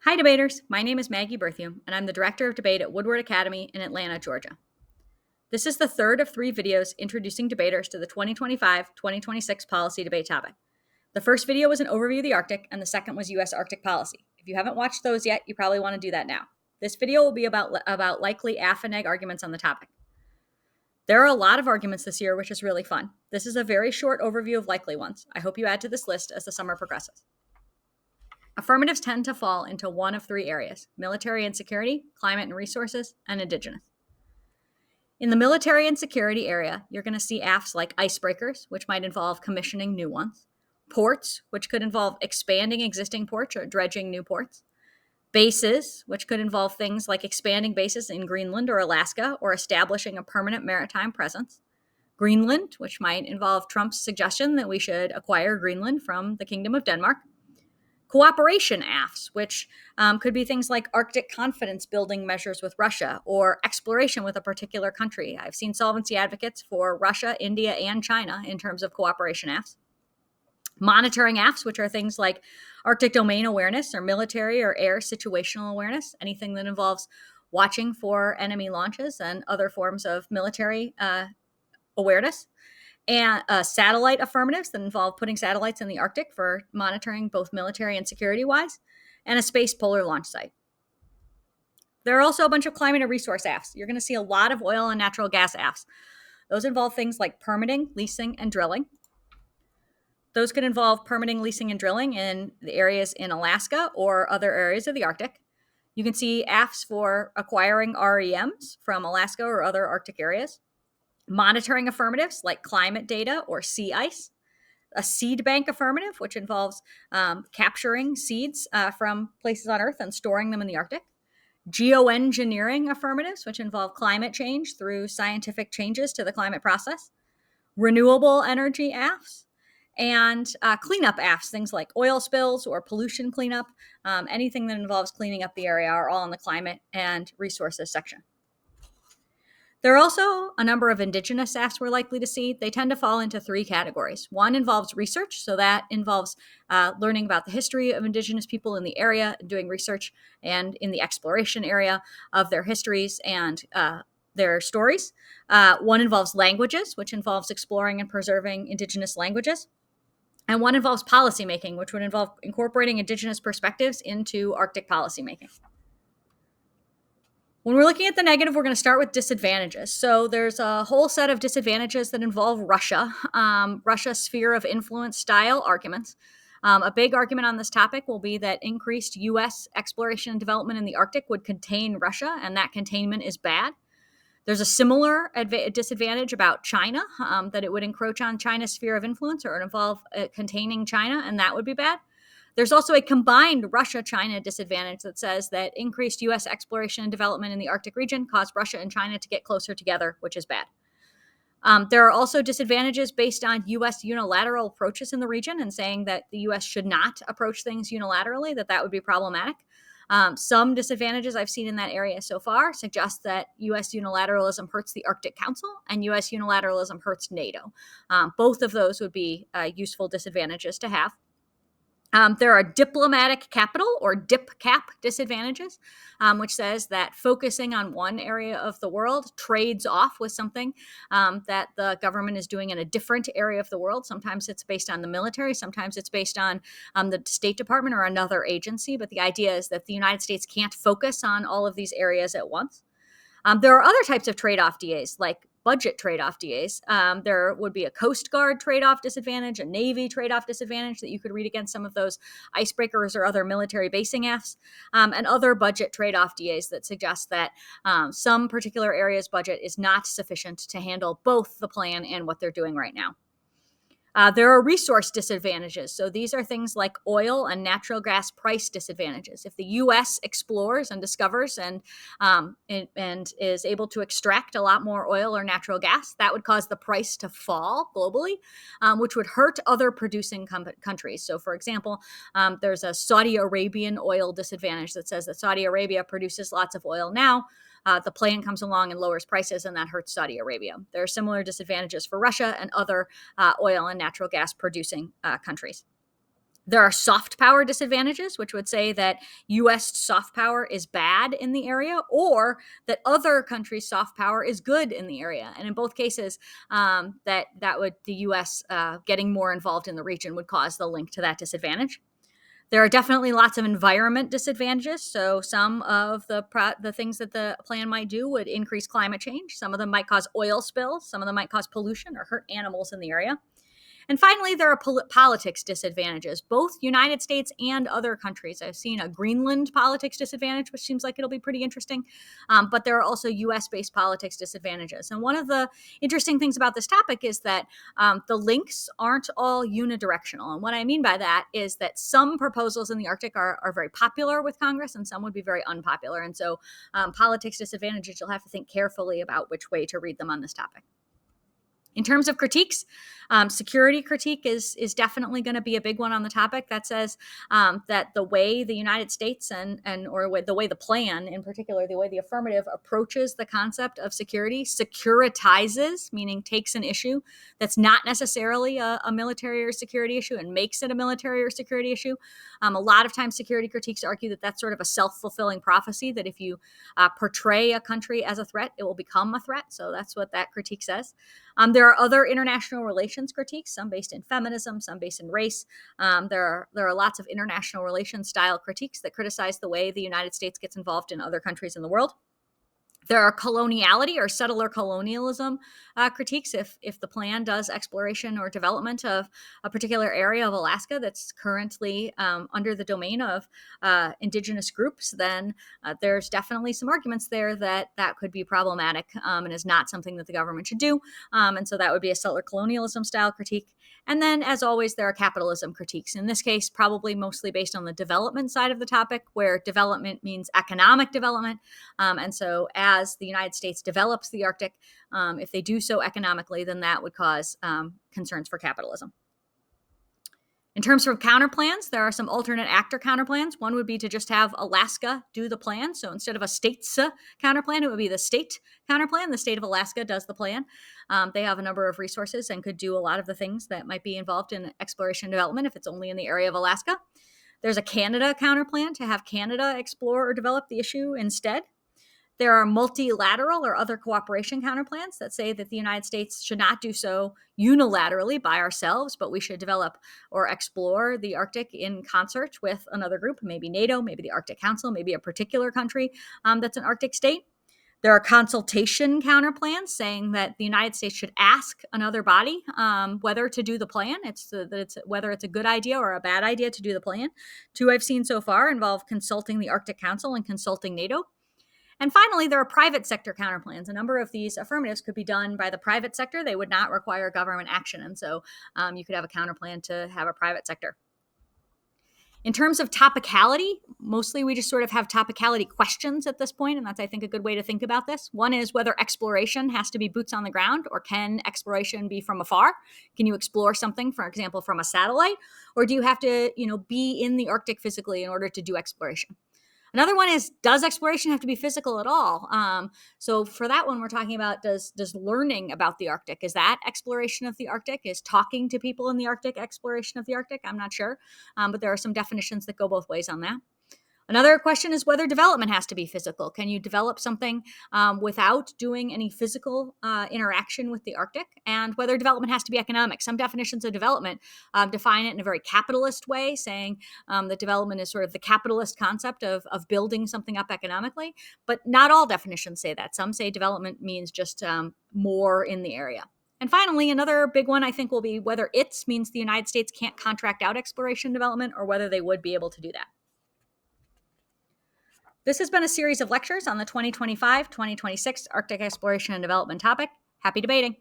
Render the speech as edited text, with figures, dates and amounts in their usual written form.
Hi, debaters. My name is Maggie Berthiaume, and I'm the Director of Debate at Woodward Academy in Atlanta, Georgia. This is the third of three videos introducing debaters to the 2025-2026 policy debate topic. The first video was an overview of the Arctic, and the second was U.S. Arctic policy. If you haven't watched those yet, you probably want to do that now. This video will be about likely AF and neg arguments on the topic. There are a lot of arguments this year, which is really fun. This is a very short overview of likely ones. I hope you add to this list as the summer progresses. Affirmatives tend to fall into one of three areas: military and security, climate and resources, and indigenous. In the military and security area, you're going to see AFs like icebreakers, which might involve commissioning new ones, ports, which could involve expanding existing ports or dredging new ports, bases, which could involve things like expanding bases in Greenland or Alaska or establishing a permanent maritime presence, Greenland, which might involve Trump's suggestion that we should acquire Greenland from the Kingdom of Denmark, cooperation AFs, which could be things like Arctic confidence building measures with Russia or exploration with a particular country. I've seen solvency advocates for Russia, India, and China in terms of cooperation AFs. Monitoring AFs, which are things like Arctic domain awareness or military or air situational awareness, anything that involves watching for enemy launches and other forms of military awareness. And satellite affirmatives that involve putting satellites in the Arctic for monitoring both military and security-wise, and a space polar launch site. There are also a bunch of climate and resource AFs. You're going to see a lot of oil and natural gas AFs. Those involve things like permitting, leasing, and drilling. Those could involve permitting, leasing, and drilling in the areas in Alaska or other areas of the Arctic. You can see AFs for acquiring REMs from Alaska or other Arctic areas. Monitoring affirmatives like climate data or sea ice, a seed bank affirmative, which involves capturing seeds from places on Earth and storing them in the Arctic, geoengineering affirmatives, which involve climate change through scientific changes to the climate process, renewable energy AFs, and cleanup AFs, things like oil spills or pollution cleanup, anything that involves cleaning up the area are all in the climate and resources section. There are also a number of indigenous AFs we're likely to see. They tend to fall into three categories. One involves research, so that involves learning about the history of indigenous people in the area, doing research and in the exploration area of their histories and their stories. One involves languages, which involves exploring and preserving indigenous languages. And one involves policymaking, which would involve incorporating indigenous perspectives into Arctic policymaking. When we're looking at the negative, we're going to start with disadvantages. So there's a whole set of disadvantages that involve Russia, Russia's sphere of influence style arguments. A big argument on this topic will be that increased U.S. exploration and development in the Arctic would contain Russia, and that containment is bad. There's a similar disadvantage about China, that it would encroach on China's sphere of influence or involve containing China, and that would be bad. There's also a combined Russia-China disadvantage that says that increased U.S. exploration and development in the Arctic region caused Russia and China to get closer together, which is bad. There are also disadvantages based on U.S. unilateral approaches in the region and saying that the U.S. should not approach things unilaterally, that would be problematic. Some disadvantages I've seen in that area so far suggest that U.S. unilateralism hurts the Arctic Council and U.S. unilateralism hurts NATO. Both of those would be useful disadvantages to have. There are diplomatic capital or DipCap disadvantages, which says that focusing on one area of the world trades off with something that the government is doing in a different area of the world. Sometimes it's based on the military. Sometimes it's based on the State Department or another agency. But the idea is that the United States can't focus on all of these areas at once. There are other types of trade-off DAs, like budget trade-off DAs. There would be a Coast Guard trade-off disadvantage, a Navy trade-off disadvantage that you could read against some of those icebreakers or other military basing AFs, and other budget trade-off DAs that suggest that some particular area's budget is not sufficient to handle both the plan and what they're doing right now. There are resource disadvantages. So these are things like oil and natural gas price disadvantages. If the U.S. explores and discovers and is able to extract a lot more oil or natural gas, that would cause the price to fall globally, which would hurt other producing countries. So, for example, there's a Saudi Arabian oil disadvantage that says that Saudi Arabia produces lots of oil now. The plan comes along and lowers prices, and that hurts Saudi Arabia. There are similar disadvantages for Russia and other oil and natural gas producing countries. There are soft power disadvantages, which would say that U.S. soft power is bad in the area, or that other countries' soft power is good in the area. And in both cases, that would the U.S. Getting more involved in the region would cause the link to that disadvantage. There are definitely lots of environment disadvantages. So some of the things that the plan might do would increase climate change. Some of them might cause oil spills. Some of them might cause pollution or hurt animals in the area. And finally, there are politics disadvantages, both United States and other countries. I've seen a Greenland politics disadvantage, which seems like it'll be pretty interesting. But there are also US-based politics disadvantages. And one of the interesting things about this topic is that the links aren't all unidirectional. And what I mean by that is that some proposals in the Arctic are very popular with Congress, and some would be very unpopular. And so politics disadvantages, you'll have to think carefully about which way to read them on this topic. In terms of critiques, security critique is definitely going to be a big one on the topic. That says that the way the United States or the way the plan, in particular, the way the affirmative approaches the concept of security, securitizes, meaning takes an issue that's not necessarily a military or security issue and makes it a military or security issue. A lot of times, security critiques argue that that's sort of a self-fulfilling prophecy, that if you portray a country as a threat, it will become a threat. So that's what that critique says. There are other international relations critiques, some based in feminism, some based in race. There are lots of international relations style critiques that criticize the way the United States gets involved in other countries in the world. There are coloniality or settler colonialism critiques if the plan does exploration or development of a particular area of Alaska that's currently under the domain of indigenous groups, then there's definitely some arguments there that could be problematic and is not something that the government should do. And so that would be a settler colonialism style critique. And then, as always, there are capitalism critiques. In this case, probably mostly based on the development side of the topic, where development means economic development. And so as the United States develops the Arctic, if they do so economically, then that would cause concerns for capitalism. In terms of counterplans, there are some alternate actor counterplans. One would be to just have Alaska do the plan. So instead of a state's counterplan, it would be the state counterplan. The state of Alaska does the plan. They have a number of resources and could do a lot of the things that might be involved in exploration and development if it's only in the area of Alaska. There's a Canada counterplan to have Canada explore or develop the issue instead. There are multilateral or other cooperation counterplans that say that the United States should not do so unilaterally by ourselves, but we should develop or explore the Arctic in concert with another group, maybe NATO, maybe the Arctic Council, maybe a particular country that's an Arctic state. There are consultation counterplans saying that the United States should ask another body whether to do the plan. Whether it's a good idea or a bad idea to do the plan. Two I've seen so far involve consulting the Arctic Council and consulting NATO. And finally, there are private sector counterplans. A number of these affirmatives could be done by the private sector. They would not require government action. And so you could have a counterplan to have a private sector. In terms of topicality, mostly we just sort of have topicality questions at this point, and that's, I think, a good way to think about this. One is whether exploration has to be boots on the ground, or can exploration be from afar? Can you explore something, for example, from a satellite? Or do you have to, be in the Arctic physically in order to do exploration? Another one is, does exploration have to be physical at all? So for that one, we're talking about, does learning about the Arctic, is that exploration of the Arctic? Is talking to people in the Arctic exploration of the Arctic? I'm not sure, but there are some definitions that go both ways on that. Another question is whether development has to be physical. Can you develop something without doing any physical interaction with the Arctic? And whether development has to be economic. Some definitions of development define it in a very capitalist way, saying that development is sort of the capitalist concept of building something up economically. But not all definitions say that. Some say development means just more in the area. And finally, another big one I think will be whether it means the United States can't contract out exploration and development, or whether they would be able to do that. This has been a series of lectures on the 2025-2026 Arctic Exploration and Development topic. Happy debating.